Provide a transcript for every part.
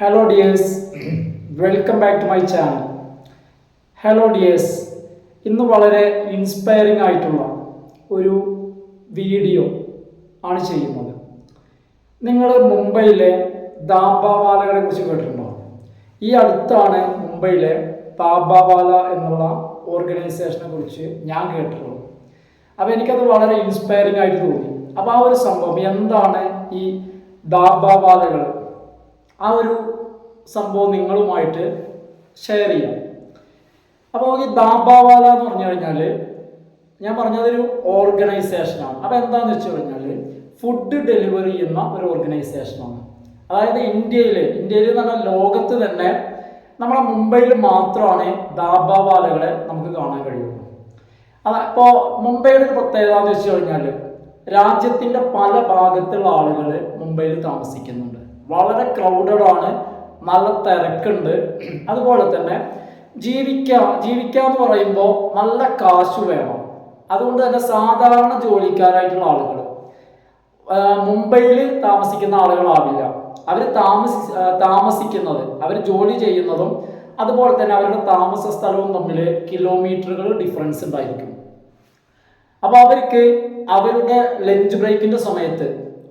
Hello dears, welcome back to my channel. Hello dears, ഇന്ന് വളരെ inspiring ആയിട്ടുള്ള ഒരു വീഡിയോ ആണ് ചെയ്യുന്നത്. നിങ്ങൾ മുംബൈയിലെ ദാബാവാലകളെ കുറിച്ച് കേട്ടിട്ടുണ്ടോ? ഈ അടുത്താണ് മുംബൈയിലെ ദാബാവാല എന്നുള്ള ഓർഗനൈസേഷനെ കുറിച്ച് ഞാൻ കേട്ടിട്ടുള്ളത്. അപ്പോൾ എനിക്കത് വളരെ ഇൻസ്പയറിംഗ് ആയിട്ട് തോന്നി. അപ്പോൾ ആ ഒരു സംഭവം എന്താണ് ഈ ദാബാവാലകൾ, ആ ഒരു സംഭവം നിങ്ങളുമായിട്ട് ഷെയർ ചെയ്യാം. അപ്പോൾ ഈ ദാബാവാല എന്ന് പറഞ്ഞു കഴിഞ്ഞാൽ ഞാൻ പറഞ്ഞതൊരു ഓർഗനൈസേഷനാണ്. അപ്പോൾ എന്താണെന്ന് വെച്ച് കഴിഞ്ഞാൽ ഫുഡ് ഡെലിവറി ചെയ്യുന്ന ഒരു ഓർഗനൈസേഷനാണ്. അതായത് ഇന്ത്യയിൽ എന്ന് പറഞ്ഞാൽ ലോകത്ത് തന്നെ നമ്മളെ മുംബൈയിൽ മാത്രമാണ് ദാബാവാലകളെ നമുക്ക് കാണാൻ കഴിയുള്ളൂ. ഇപ്പോൾ മുംബൈയുടെ ഒരു പ്രത്യേകത എന്ന് വെച്ച് കഴിഞ്ഞാൽ രാജ്യത്തിൻ്റെ പല ഭാഗത്തുള്ള ആളുകൾ മുംബൈയിൽ താമസിക്കുന്നുണ്ട്. വളരെ ക്രൗഡഡ് ആണ്, നല്ല തിരക്കുണ്ട്. അതുപോലെ തന്നെ ജീവിക്കാന്ന് പറയുമ്പോൾ നല്ല കാശ് വേണം. അതുകൊണ്ട് തന്നെ സാധാരണ ജോലിക്കാരായിട്ടുള്ള ആളുകൾ മുംബൈയിൽ താമസിക്കുന്ന ആളുകളാവില്ല. അവർ താമസിക്കുന്നത്, അവർ ജോലി ചെയ്യുന്നതും അതുപോലെ തന്നെ അവരുടെ താമസ സ്ഥലവും തമ്മിൽ കിലോമീറ്ററുകൾ ഡിഫറൻസ് ഉണ്ടായിരിക്കും. അപ്പോൾ അവർക്ക് അവരുടെ ലഞ്ച് ബ്രേക്കിൻ്റെ സമയത്ത്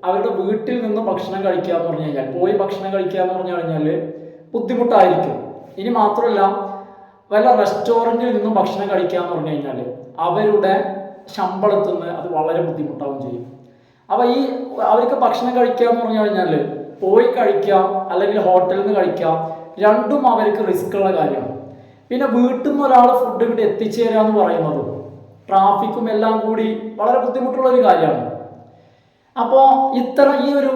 അവരുടെ വീട്ടിൽ നിന്ന് ഭക്ഷണം കഴിക്കുക എന്ന് പറഞ്ഞു കഴിഞ്ഞാൽ, പോയി ഭക്ഷണം കഴിക്കുക എന്ന് പറഞ്ഞു കഴിഞ്ഞാൽ ബുദ്ധിമുട്ടായിരിക്കും. ഇനി മാത്രമല്ല, വല്ല റെസ്റ്റോറൻറ്റിൽ നിന്നും ഭക്ഷണം കഴിക്കുക എന്ന് പറഞ്ഞു കഴിഞ്ഞാൽ അവരുടെ ശമ്പളത്തിൽ നിന്ന് അത് വളരെ ബുദ്ധിമുട്ടാവുകയും ചെയ്യും. അപ്പോൾ അവർക്ക് ഭക്ഷണം കഴിക്കുക എന്ന് പറഞ്ഞു കഴിഞ്ഞാൽ പോയി കഴിക്കാം അല്ലെങ്കിൽ ഹോട്ടലിൽ നിന്ന് കഴിക്കാം, രണ്ടും അവർക്ക് റിസ്ക് ഉള്ള കാര്യമാണ്. പിന്നെ വീട്ടിൽ നിന്ന് ഒരാൾ ഫുഡ് ഇങ്ങോട്ട് എത്തിച്ചേരുക എന്ന് പറയുന്നതും ട്രാഫിക്കും എല്ലാം കൂടി വളരെ ബുദ്ധിമുട്ടുള്ള ഒരു കാര്യമാണ്. അപ്പോൾ ഈ ഒരു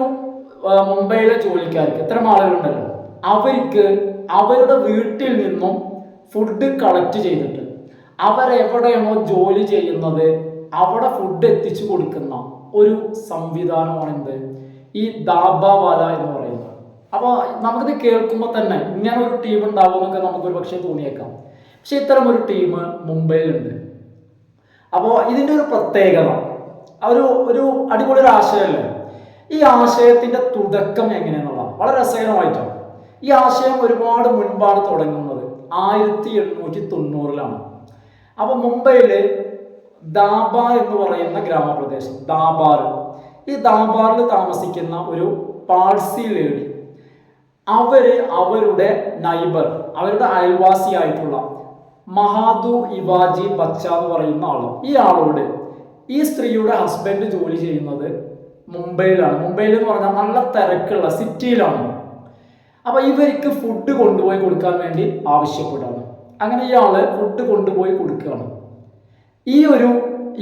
മുംബൈയിലെ ജോലിക്കാർക്ക് ഇത്തരം ആളുകളുണ്ടല്ലോ, അവർക്ക് അവരുടെ വീട്ടിൽ നിന്നും ഫുഡ് കളക്ട് ചെയ്തിട്ട് അവരെവിടെയാണോ ജോലി ചെയ്യുന്നത് അവിടെ ഫുഡ് എത്തിച്ചു കൊടുക്കുന്ന ഒരു സംവിധാനമാണ് ഈ ദാബാവാല എന്ന് പറയുന്നത്. അപ്പോൾ നമുക്കിത് കേൾക്കുമ്പോൾ തന്നെ ഇങ്ങനെ ഒരു ടീം ഉണ്ടാവുമെന്നൊക്കെ നമുക്കൊരു പക്ഷേ തോന്നിയേക്കാം. പക്ഷെ ഇത്തരം ഒരു ടീം മുംബൈയിലുണ്ട്. അപ്പോൾ ഇതിൻ്റെ ഒരു പ്രത്യേകത, ഒരു അടിപൊളി ഒരു ആശയമല്ലേ. ഈ ആശയത്തിൻ്റെ തുടക്കം എങ്ങനെയെന്നുള്ളതാണ് വളരെ രസകരമായിട്ടാണ്. ഈ ആശയം ഒരുപാട് മുൻപാണ് തുടങ്ങുന്നത്, 1890-ലാണ്. അപ്പോൾ മുംബൈയിൽ ദാബാർ എന്ന് പറയുന്ന ഗ്രാമപ്രദേശം, ഈ ദാബാറിൽ താമസിക്കുന്ന ഒരു പാഴ്സി ലേഡി, അവരുടെ നൈബർ, അവരുടെ അയൽവാസിയായിട്ടുള്ള മഹാദു ഇവാജി ബച്ച എന്ന് പറയുന്ന ആള്, ഈ സ്ത്രീയുടെ ഹസ്ബൻഡ് ജോലി ചെയ്യുന്നത് മുംബൈയിലാണ്. മുംബൈയിൽ എന്ന് പറഞ്ഞാൽ നല്ല തിരക്കുള്ള സിറ്റിയിലാണ്. അപ്പോൾ ഇവർക്ക് ഫുഡ് കൊണ്ടുപോയി കൊടുക്കാൻ വേണ്ടി ആവശ്യപ്പെടുകയാണ്. അങ്ങനെ ഇയാള് ഫുഡ് കൊണ്ടുപോയി കൊടുക്കുകയാണ്.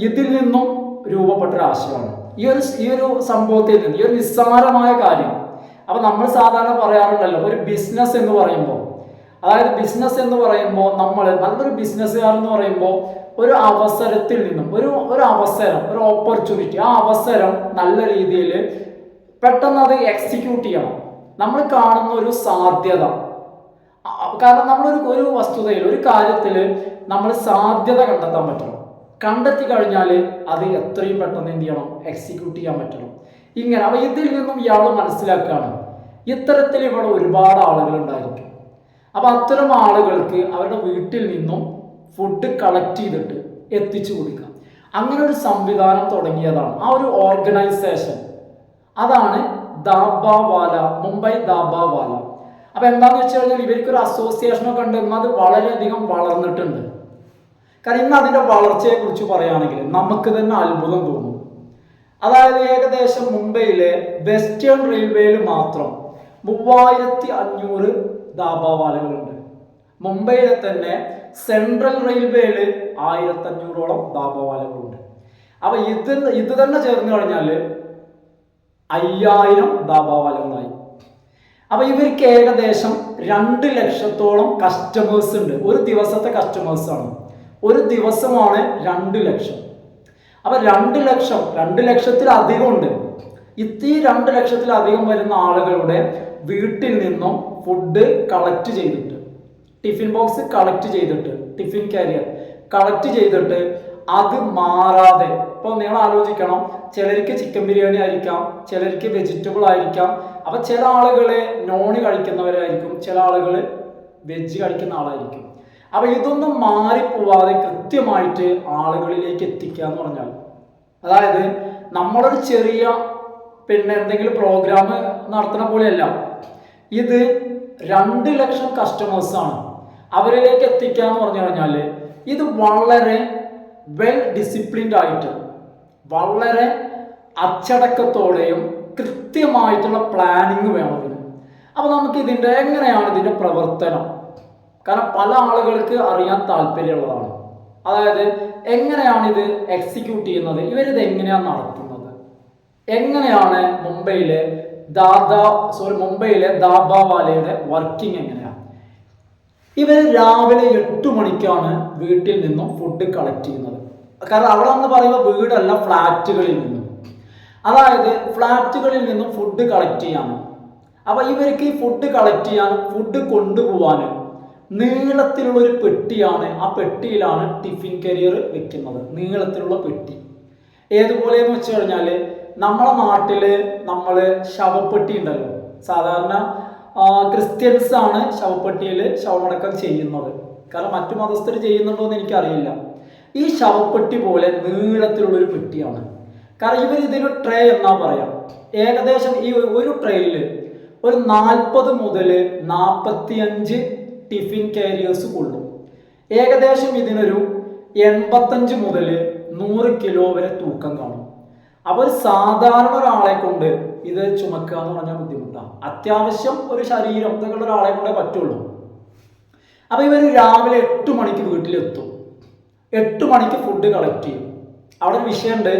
ഇതിൽ നിന്നും രൂപപ്പെട്ടൊരു ആശയമാണ് ഈ ഒരു സംഭവത്തിൽ നിന്ന്, ഈ ഒരു നിസ്സാരമായ കാര്യം. അപ്പോൾ നമ്മൾ സാധാരണ പറയാറുണ്ടല്ലോ, ഒരു ബിസിനസ് എന്ന് പറയുമ്പോൾ, നമ്മൾ നല്ലൊരു ബിസിനസ്സുകാരൻ എന്ന് പറയുമ്പോൾ ഒരു അവസരത്തിൽ നിന്നും ഒരു ഓപ്പർച്യൂണിറ്റി, ആ അവസരം നല്ല രീതിയിൽ പെട്ടെന്ന് അത് എക്സിക്യൂട്ട് ചെയ്യണം. നമ്മൾ കാണുന്ന ഒരു സാധ്യത, കാരണം ഒരു വസ്തുതയിൽ, ഒരു കാര്യത്തിൽ നമ്മൾ സാധ്യത കണ്ടെത്താൻ പറ്റണം. കണ്ടെത്തി കഴിഞ്ഞാൽ അത് എത്രയും പെട്ടെന്ന് എന്ത് ചെയ്യണം, എക്സിക്യൂട്ട് ചെയ്യാൻ പറ്റണം. ഇങ്ങനെ അപ്പോൾ ഇതിൽ നിന്നും ഇയാൾ മനസ്സിലാക്കുകയാണ്, ഇത്തരത്തിൽ ഇവിടെ ഒരുപാട് ആളുകൾ ഉണ്ടായിരിക്കും. അപ്പോൾ അത്തരം ആളുകൾക്ക് അവരുടെ വീട്ടിൽ നിന്നും ഫുഡ് കളക്ട് ചെയ്തിട്ട് എത്തിച്ചു കൊടുക്കാം. അങ്ങനെ ഒരു സംവിധാനം തുടങ്ങിയതാണ്, ആ ഒരു ഓർഗനൈസേഷൻ. അതാണ് ദാബാവാല, മുംബൈ ദാബാവാല. അപ്പോൾ എന്താണെന്ന് വെച്ച് കഴിഞ്ഞാൽ ഇവർക്കൊരു അസോസിയേഷനൊക്കെ ഉണ്ട്, എന്നാൽ അത് വളരെയധികം വളർന്നിട്ടുണ്ട്. കാരണം ഇന്ന് അതിൻ്റെ വളർച്ചയെക്കുറിച്ച് പറയുകയാണെങ്കിൽ നമുക്ക് തന്നെ അത്ഭുതം തോന്നും. അതായത് ഏകദേശം മുംബൈയിലെ വെസ്റ്റേൺ റെയിൽവേയിൽ മാത്രം 3500 ദാബാവാലകളുണ്ട്. മുംബൈയിലെ തന്നെ സെൻട്രൽ റെയിൽവേയിൽ 1500ഓളം ദാബാവാലകളുണ്ട്. അപ്പോൾ ഇത് തന്നെ ചേർന്ന് കഴിഞ്ഞാൽ 5000 ദാബാവാലകളായി. അപ്പോൾ ഇവർക്ക് ഏകദേശം 2 ലക്ഷത്തോളം കസ്റ്റമേഴ്സ് ഉണ്ട്. ഒരു ദിവസത്തെ കസ്റ്റമേഴ്സാണ്, ഒരു ദിവസമാണ് 2 ലക്ഷം. അപ്പോൾ 2 ലക്ഷത്തിലധികം ഉണ്ട്. ഈ 2 ലക്ഷത്തിലധികം വരുന്ന ആളുകളുടെ വീട്ടിൽ നിന്നും ഫുഡ് കളക്ട് ചെയ്തിട്ട്, ടിഫിൻ ബോക്സ് കളക്ട് ചെയ്തിട്ട്, ടിഫിൻ കാരിയർ കളക്ട് ചെയ്തിട്ട് അത് മാറാതെ, ഇപ്പോൾ നിങ്ങൾ ആലോചിക്കണം, ചിലർക്ക് ചിക്കൻ ബിരിയാണി ആയിരിക്കാം, ചിലർക്ക് വെജിറ്റബിൾ ആയിരിക്കാം, അപ്പൊ ചില ആളുകൾ നോൺ കഴിക്കുന്നവരായിരിക്കും, ചില ആളുകൾ വെജ് കഴിക്കുന്ന ആളായിരിക്കും. അപ്പൊ ഇതൊന്നും മാറിപ്പോവാതെ കൃത്യമായിട്ട് ആളുകളിലേക്ക് എത്തിക്കുക എന്ന് പറഞ്ഞാൽ, അതായത് നമ്മളൊരു ചെറിയ എന്തെങ്കിലും പ്രോഗ്രാം നടത്തുന്ന പോലെയല്ല, ഇത് 2 ലക്ഷം കസ്റ്റമേഴ്സാണ്, അവരിലേക്ക് എത്തിക്കുക എന്ന് പറഞ്ഞു കഴിഞ്ഞാൽ ഇത് വളരെ വെൽ ഡിസിപ്ലിൻഡ് ആയിട്ട്, വളരെ അച്ചടക്കത്തോടെയും കൃത്യമായിട്ടുള്ള പ്ലാനിങ് വേണം ഇതിന്. അപ്പോൾ നമുക്ക് എങ്ങനെയാണ് ഇതിൻ്റെ പ്രവർത്തനം, കാരണം പല ആളുകൾക്ക് അറിയാൻ താല്പര്യമുള്ളതാണ്. അതായത് എങ്ങനെയാണ് ഇത് എക്സിക്യൂട്ട് ചെയ്യുന്നത്, ഇവരിത് എങ്ങനെയാണ് നടത്തുന്നത്, എങ്ങനെയാണ് മുംബൈയിലെ ദാബാവാലയുടെ വർക്കിംഗ് എങ്ങനെയാണ്. ഇവർ രാവിലെ 8 മണിക്കാണ് വീട്ടിൽ നിന്നും ഫുഡ് കളക്ട് ചെയ്യുന്നത്. കാരണം അവിടെ എന്ന് പറയുമ്പോൾ വീടല്ല, ഫ്ലാറ്റുകളിൽ നിന്നും, അതായത് ഫ്ലാറ്റുകളിൽ നിന്നും ഫുഡ് കളക്ട് ചെയ്യാനും. അപ്പൊ ഇവർക്ക് ഈ ഫുഡ് കളക്ട് ചെയ്യാനും ഫുഡ് കൊണ്ടുപോകാനും നീളത്തിലുള്ള ഒരു പെട്ടിയാണ്, ആ പെട്ടിയിലാണ് ടിഫിൻ കരിയർ വെക്കുന്നത്. നീളത്തിലുള്ള പെട്ടി ഏതുപോലെയെന്ന് വെച്ച് കഴിഞ്ഞാൽ, നമ്മളെ നാട്ടില് നമ്മൾ ശവപ്പെട്ടി ഉണ്ടല്ലോ, സാധാരണ ക്രിസ്ത്യൻസ് ആണ് ശവപ്പെട്ടിയിൽ ശവമടക്കം ചെയ്യുന്നത്. കാരണം മറ്റു മതസ്ഥർ ചെയ്യുന്നുണ്ടോ എന്ന് എനിക്കറിയില്ല. ഈ ശവപ്പെട്ടി പോലെ നീളത്തിലുള്ളൊരു പെട്ടിയാണ്. കാരണം ഇവർ ഇതിന് ട്രേ എന്നാ പറയാം. ഏകദേശം ഈ ഒരു ട്രേയിൽ ഒരു 40 മുതൽ 45 ടിഫിൻ കാരിയേഴ്സ് കൊള്ളും. ഏകദേശം ഇതിനൊരു 85 മുതൽ 100 കിലോ വരെ തൂക്കം കാണും. അപ്പോൾ സാധാരണ ഒരാളെ കൊണ്ട് ഇത് ചുമക്കുക എന്ന് പറഞ്ഞാൽ ബുദ്ധിമുട്ടാണ്. അത്യാവശ്യം ഒരു ശരീരം ഇതൊക്കെ ഒരാളെ കൊണ്ടേ പറ്റുള്ളൂ. അപ്പൊ ഇവർ രാവിലെ 8 മണിക്ക് വീട്ടിലെത്തും. 8 മണിക്ക് ഫുഡ് കളക്ട് ചെയ്യും. അവിടെ ഒരു വിഷയമുണ്ട്,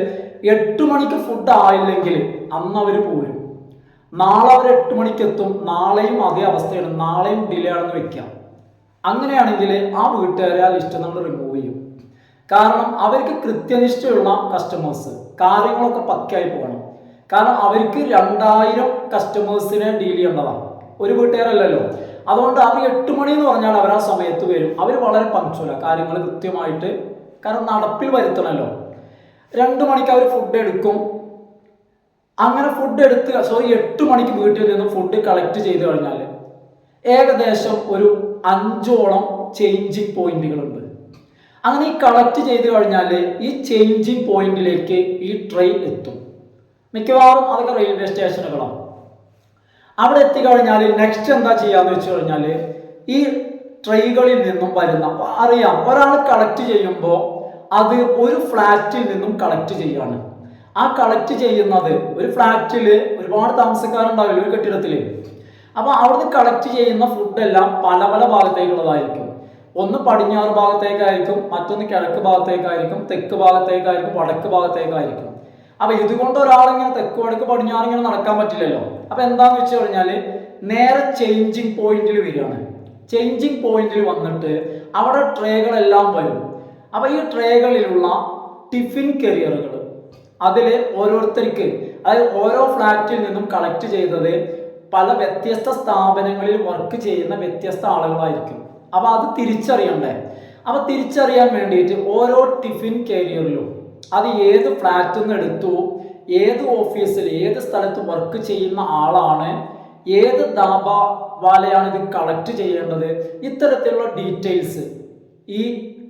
8 മണിക്ക് ഫുഡ് ആയില്ലെങ്കിൽ അന്ന് അവർ പോരും. നാളെ അവർ 8 മണിക്ക് എത്തും, നാളെയും അതേ അവസ്ഥയാണ്, നാളെയും ഡിലേ ആണെന്ന് വെക്കാം. അങ്ങനെയാണെങ്കിൽ ആ വീട്ടുകാരെ ആ ലിസ്റ്റ് നമ്മൾ റിമൂവ് ചെയ്യും. കാരണം അവർക്ക് കൃത്യനിഷ്ഠയുള്ള കസ്റ്റമേഴ്സ്, കാര്യങ്ങളൊക്കെ പക്കയായി പോകണം. കാരണം അവർക്ക് 2000 കസ്റ്റമേഴ്സിനെ ഡീൽ ചെയ്യേണ്ടതാണ്, ഒരു വീട്ടുകാരല്ലല്ലോ. അതുകൊണ്ട് അവർ 8 മണി എന്ന് പറഞ്ഞാൽ അവർ ആ സമയത്ത് വരും. അവർ വളരെ പങ്ക്ച്വലാണ്, കാര്യങ്ങൾ കൃത്യമായിട്ട് കാരണം നടപ്പിൽ വരുത്തണമല്ലോ. 2 മണിക്ക് അവർ ഫുഡ് എടുക്കും. അങ്ങനെ ഫുഡ് എടുത്ത് 8 മണിക്ക് വീട്ടിൽ നിന്ന് ഫുഡ് കളക്ട് ചെയ്ത് കഴിഞ്ഞാൽ ഏകദേശം ഒരു 5ഓളം ചേഞ്ചിങ് പോയിന്റുകളുണ്ട്. അങ്ങനെ ഈ കളക്ട് ചെയ്ത് കഴിഞ്ഞാൽ ഈ ചേഞ്ചിങ് പോയിന്റിലേക്ക് ഈ ട്രെയിൻ എത്തും. മിക്കവാറും അതൊക്കെ റെയിൽവേ സ്റ്റേഷനുകളാണ്. അവിടെ എത്തിക്കഴിഞ്ഞാൽ നെക്സ്റ്റ് എന്താ ചെയ്യാന്ന് വെച്ച് കഴിഞ്ഞാൽ, ഈ ട്രെയിനുകളിൽ നിന്നും വരുന്ന, അറിയാം ഒരാൾ കളക്ട് ചെയ്യുമ്പോൾ അത് ഒരു ഫ്ലാറ്റിൽ നിന്നും കളക്ട് ചെയ്യാണ്. ആ കളക്ട് ചെയ്യുന്നത് ഒരു ഫ്ലാറ്റിൽ ഒരുപാട് താമസക്കാരുണ്ടാവില്ല ഒരു കെട്ടിടത്തിൽ. അപ്പോൾ അവിടുന്ന് കളക്ട് ചെയ്യുന്ന ഫുഡെല്ലാം പല പല ഭാഗത്തേക്കുള്ളതായിരിക്കും. ഒന്ന് പടിഞ്ഞാറ് ഭാഗത്തേക്കായിരിക്കും, മറ്റൊന്ന് കിഴക്ക് ഭാഗത്തേക്കായിരിക്കും, തെക്ക് ഭാഗത്തേക്കായിരിക്കും, വടക്ക് ഭാഗത്തേക്കായിരിക്കും. അപ്പൊ ഇതുകൊണ്ട് ഒരാളിങ്ങനെ തെക്ക് വടക്ക് പടിഞ്ഞാറ് ഇങ്ങനെ നടക്കാൻ പറ്റില്ലല്ലോ. അപ്പൊ എന്താന്ന് വെച്ച് കഴിഞ്ഞാൽ നേരെ ചേഞ്ചിങ് പോയിന്റിൽ വരികയാണ്. ചേഞ്ചിങ് പോയിന്റിൽ വന്നിട്ട് അവിടെ ട്രേകളെല്ലാം വരും. അപ്പൊ ഈ ട്രേകളിലുള്ള ടിഫിൻ കരിയറുകൾ അതിൽ ഓരോരുത്തർക്ക്, അതായത് ഓരോ ഫ്ലാറ്റിൽ നിന്നും കളക്ട് ചെയ്തത് പല വ്യത്യസ്ത സ്ഥാപനങ്ങളിൽ വർക്ക് ചെയ്യുന്ന വ്യത്യസ്ത ആളുകളായിരിക്കും. അപ്പൊ അത് തിരിച്ചറിയണ്ടേ. അപ്പൊ തിരിച്ചറിയാൻ വേണ്ടിയിട്ട് ഓരോ ടിഫിൻ കാരിയറിലും അത് ഏത് ഫ്ലാറ്റിൽ നിന്ന് എടുത്തു, ഏത് ഓഫീസിൽ ഏത് സ്ഥലത്ത് വർക്ക് ചെയ്യുന്ന ആളാണ്, ഏത് ദാബാവാലയാണ് ഇത് കളക്ട് ചെയ്യേണ്ടത്, ഇത്തരത്തിലുള്ള ഡീറ്റെയിൽസ് ഈ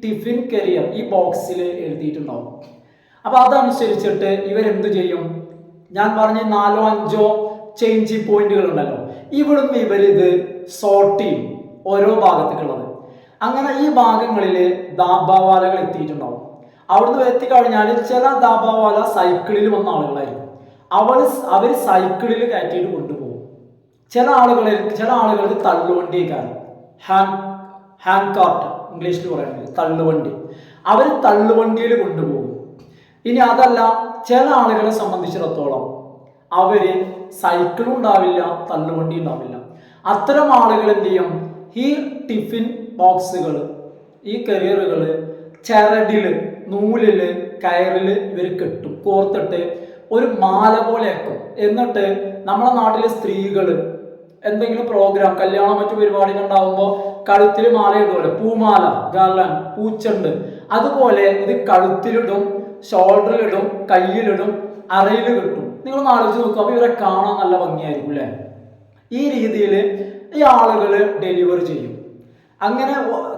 ടിഫിൻ കരിയർ ഈ ബോക്സിൽ എഴുതിയിട്ടുണ്ടാവും. അപ്പൊ അതനുസരിച്ചിട്ട് ഇവരെന്ത് ചെയ്യും, ഞാൻ പറഞ്ഞ 4-5 ചേഞ്ചിങ് പോയിന്റുകൾ ഉണ്ടല്ലോ, ഇവിടുന്ന് ഇവരിത് സോർട്ട് ചെയ്യും ഓരോ ഭാഗത്തേക്കുള്ളത്. അങ്ങനെ ഈ ഭാഗങ്ങളിൽ ദാബാവാലകൾ എത്തിയിട്ടുണ്ടാവും. അവിടുന്ന് എത്തിക്കഴിഞ്ഞാൽ ചില ദാബാവാല സൈക്കിളിൽ വന്ന ആളുകളായിരിക്കും. അവർ സൈക്കിളിൽ കയറ്റിയിട്ട് കൊണ്ടുപോകും. ചില ആളുകൾക്ക് തള്ളുവണ്ടിയേക്കാണ്, ഹാൻഡ് കാർട്ട് ഇംഗ്ലീഷിൽ പറയുന്നത്, തള്ളുവണ്ടി. അവർ തള്ളുവണ്ടിയിൽ കൊണ്ടുപോകും. ഇനി അതല്ല, ചില ആളുകളെ സംബന്ധിച്ചിടത്തോളം അവര് സൈക്കിളും ഉണ്ടാവില്ല, തള്ളുവണ്ടി ഉണ്ടാവില്ല. അത്തരം ആളുകൾ എന്ത് ചെയ്യും, ഈ ടിഫിൻ ബോക്സുകൾ ഈ കരിയറുകൾ ചരടില്, നൂലില്, കയറില് ഇവർ കെട്ടും, കോർത്തിട്ട് ഒരു മാല പോലെ ആക്കും. എന്നിട്ട് നമ്മുടെ നാട്ടിലെ സ്ത്രീകൾ എന്തെങ്കിലും പ്രോഗ്രാം, കല്യാണം മറ്റു പരിപാടികൾ ഉണ്ടാകുമ്പോൾ കഴുത്തിൽ മാല ഇടുമല്ലോ, പൂമാല, ഗാർലാൻഡ്, പൂച്ചെണ്ട്, അതുപോലെ ഇത് കഴുത്തിലിടും, ഷോൾഡറിലിടും, കയ്യിലിടും, അരയിൽ കിട്ടും. നിങ്ങളൊന്ന് ആലോചിച്ച് നോക്കുക. അപ്പോൾ ഇവരെ കാണാൻ നല്ല ഭംഗിയായിരിക്കും അല്ലേ? ഈ രീതിയിൽ ഈ ആളുകൾ ഡെലിവറി ചെയ്യും. അങ്ങനെ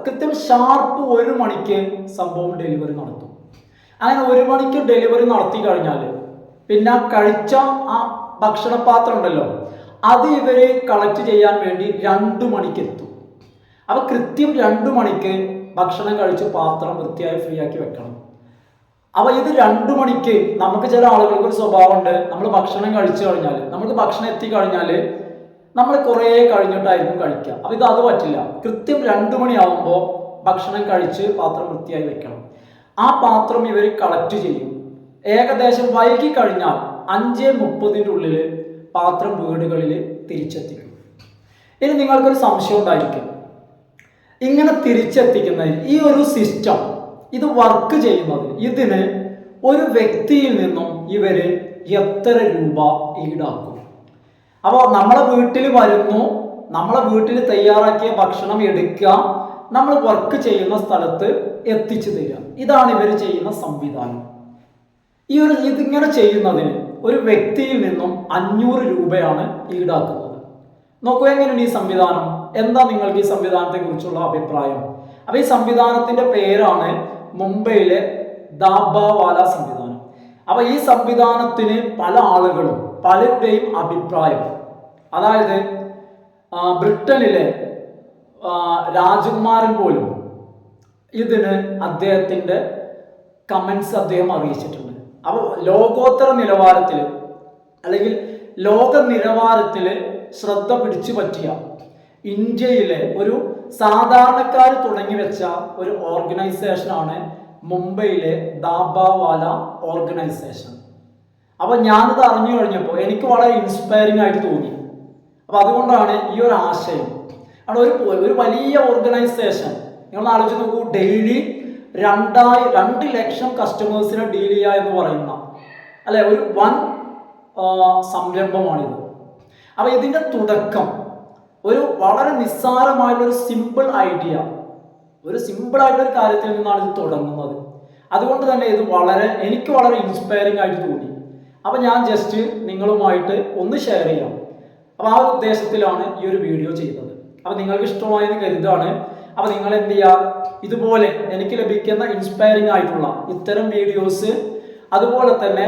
കൃത്യം ഷാർപ്പ് 1 മണിക്ക് സംഭവം ഡെലിവറി നടത്തും. അങ്ങനെ 1 മണിക്ക് ഡെലിവറി നടത്തി കഴിഞ്ഞാൽ പിന്നെ കഴിച്ച ആ ഭക്ഷണപാത്രം ഉണ്ടല്ലോ, അത് ഇവർ കളക്ട് ചെയ്യാൻ വേണ്ടി 2 മണിക്ക് എത്തും. അപ്പോൾ കൃത്യം 2 മണിക്ക് ഭക്ഷണം കഴിച്ച് പാത്രം വൃത്തിയായി ഫ്രീ ആക്കി വെക്കണം. അപ്പോൾ ഇത് 2 മണിക്ക് നമുക്ക് ചില ആളുകൾക്ക് ഒരു സ്വഭാവമുണ്ട്, നമ്മൾ ഭക്ഷണം കഴിച്ചു കഴിഞ്ഞാൽ, നമുക്ക് ഭക്ഷണം എത്തിക്കഴിഞ്ഞാൽ നമ്മൾ കുറേ കഴിഞ്ഞിട്ടായിരിക്കും കഴിക്കുക. അപ്പോൾ അത് പറ്റില്ല. കൃത്യം 2 മണിയാവുമ്പോൾ ഭക്ഷണം കഴിച്ച് പാത്രം വൃത്തിയായി വെക്കണം. ആ പാത്രം ഇവർ കളക്ട് ചെയ്യും. ഏകദേശം വൈകി കഴിഞ്ഞാൽ 5:30 പാത്രം വീടുകളിൽ തിരിച്ചെത്തിക്കും. ഇനി നിങ്ങൾക്കൊരു സംശയം ഉണ്ടായിരിക്കും, ഇങ്ങനെ തിരിച്ചെത്തിക്കുന്നതിന് ഈ ഒരു സിസ്റ്റം ഇത് വർക്ക് ചെയ്യുന്നത്, ഇതിന് ഒരു വ്യക്തിയിൽ നിന്നും ഇവർ എത്ര രൂപ ഈടാക്കും? അപ്പോൾ നമ്മളെ വീട്ടിൽ വരുന്നു, നമ്മളെ വീട്ടിൽ തയ്യാറാക്കിയ ഭക്ഷണം എടുക്കുക, നമ്മൾ വർക്ക് ചെയ്യുന്ന സ്ഥലത്ത് എത്തിച്ചു തരിക. ഇതാണ് ഇവർ ചെയ്യുന്ന സംവിധാനം. ഇതിങ്ങനെ ചെയ്യുന്നതിന് ഒരു വ്യക്തിയിൽ നിന്നും 500 രൂപയാണ് ഈടാക്കുന്നത്. നോക്കൂ എങ്ങനെയാണ് ഈ സംവിധാനം. എന്താ നിങ്ങൾക്ക് ഈ സംവിധാനത്തെ കുറിച്ചുള്ള അഭിപ്രായം? അപ്പോൾ ഈ സംവിധാനത്തിന്റെ പേരാണ് മുംബൈയിലെ ദാബാവാല സംവിധാനം. അപ്പോൾ ഈ സംവിധാനത്തിന് പല ആളുകളും പലരുടെയും അഭിപ്രായം, അതായത് ബ്രിട്ടനിലെ രാജകുമാരൻ പോലും ഇതിന് അദ്ദേഹത്തിൻ്റെ കമൻസ് അദ്ദേഹം അറിയിച്ചിട്ടുണ്ട്. അപ്പോൾ ലോകോത്തര നിലവാരത്തിൽ അല്ലെങ്കിൽ ലോക നിലവാരത്തിൽ ശ്രദ്ധ പിടിച്ചു പറ്റിയ ഇന്ത്യയിലെ ഒരു സാധാരണക്കാർ തുടങ്ങി വെച്ച ഒരു ഓർഗനൈസേഷനാണ് മുംബൈയിലെ ദാബാവാല ഓർഗനൈസേഷൻ. അപ്പോൾ ഞാനിത് അറിഞ്ഞു കഴിഞ്ഞപ്പോൾ എനിക്ക് വളരെ ഇൻസ്പയറിംഗ് ആയിട്ട് തോന്നി. അപ്പോൾ അതുകൊണ്ടാണ് ഈ ഒരു ആശയം. അവിടെ ഒരു വലിയ ഓർഗനൈസേഷൻ, നിങ്ങൾ ആലോചിച്ച് നോക്കൂ, ഡെയിലി 2 ലക്ഷം കസ്റ്റമേഴ്സിനെ ഡീൽ ചെയ്യുക എന്ന് പറയുന്ന അല്ലെ ഒരു വൻ സംരംഭമാണിത്. അപ്പോൾ ഇതിൻ്റെ തുടക്കം ഒരു വളരെ നിസ്സാരമായിട്ടുള്ളൊരു സിമ്പിൾ ഐഡിയ, ഒരു സിമ്പിളായിട്ടൊരു കാര്യത്തിൽ നിന്നാണ് ഇത് തുടങ്ങുന്നത്. അതുകൊണ്ട് തന്നെ ഇത് എനിക്ക് വളരെ ഇൻസ്പയറിംഗ് ആയിട്ട് തോന്നി. അപ്പോൾ ഞാൻ ജസ്റ്റ് നിങ്ങളുമായിട്ട് ഒന്ന് ഷെയർ ചെയ്യാം. അപ്പോൾ ആ ഒരു ഉദ്ദേശത്തിലാണ് ഈ ഒരു വീഡിയോ ചെയ്തത്. അപ്പോൾ നിങ്ങൾക്ക് ഇഷ്ടമായെന്ന് കരുതാണ്. അപ്പോൾ നിങ്ങൾ എന്ത് ചെയ്യുക, ഇതുപോലെ എനിക്ക് ലഭിക്കുന്ന ഇൻസ്പയറിംഗ് ആയിട്ടുള്ള ഇത്തരം വീഡിയോസ്, അതുപോലെ തന്നെ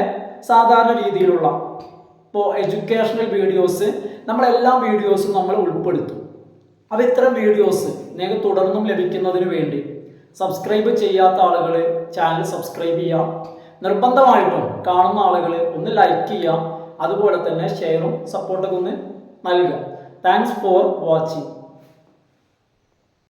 സാധാരണ രീതിയിലുള്ള ഇപ്പോൾ എഡ്യൂക്കേഷണൽ വീഡിയോസ്, നമ്മളെല്ലാ വീഡിയോസും നമ്മൾ ഉൾപ്പെടുത്തും. അപ്പോൾ ഇത്തരം വീഡിയോസ് നിങ്ങൾക്ക് തുടർന്നും ലഭിക്കുന്നതിന് വേണ്ടി സബ്സ്ക്രൈബ് ചെയ്യാത്ത ആളുകൾ ചാനൽ സബ്സ്ക്രൈബ് ചെയ്യാം. നിർബന്ധമായിട്ടും കാണുന്ന ആളുകൾ ഒന്ന് ലൈക്ക് ചെയ്യുക, അതുപോലെ തന്നെ ഷെയറും സപ്പോർട്ടൊക്കെ ഒന്ന് നൽകുക. Thanks for watching.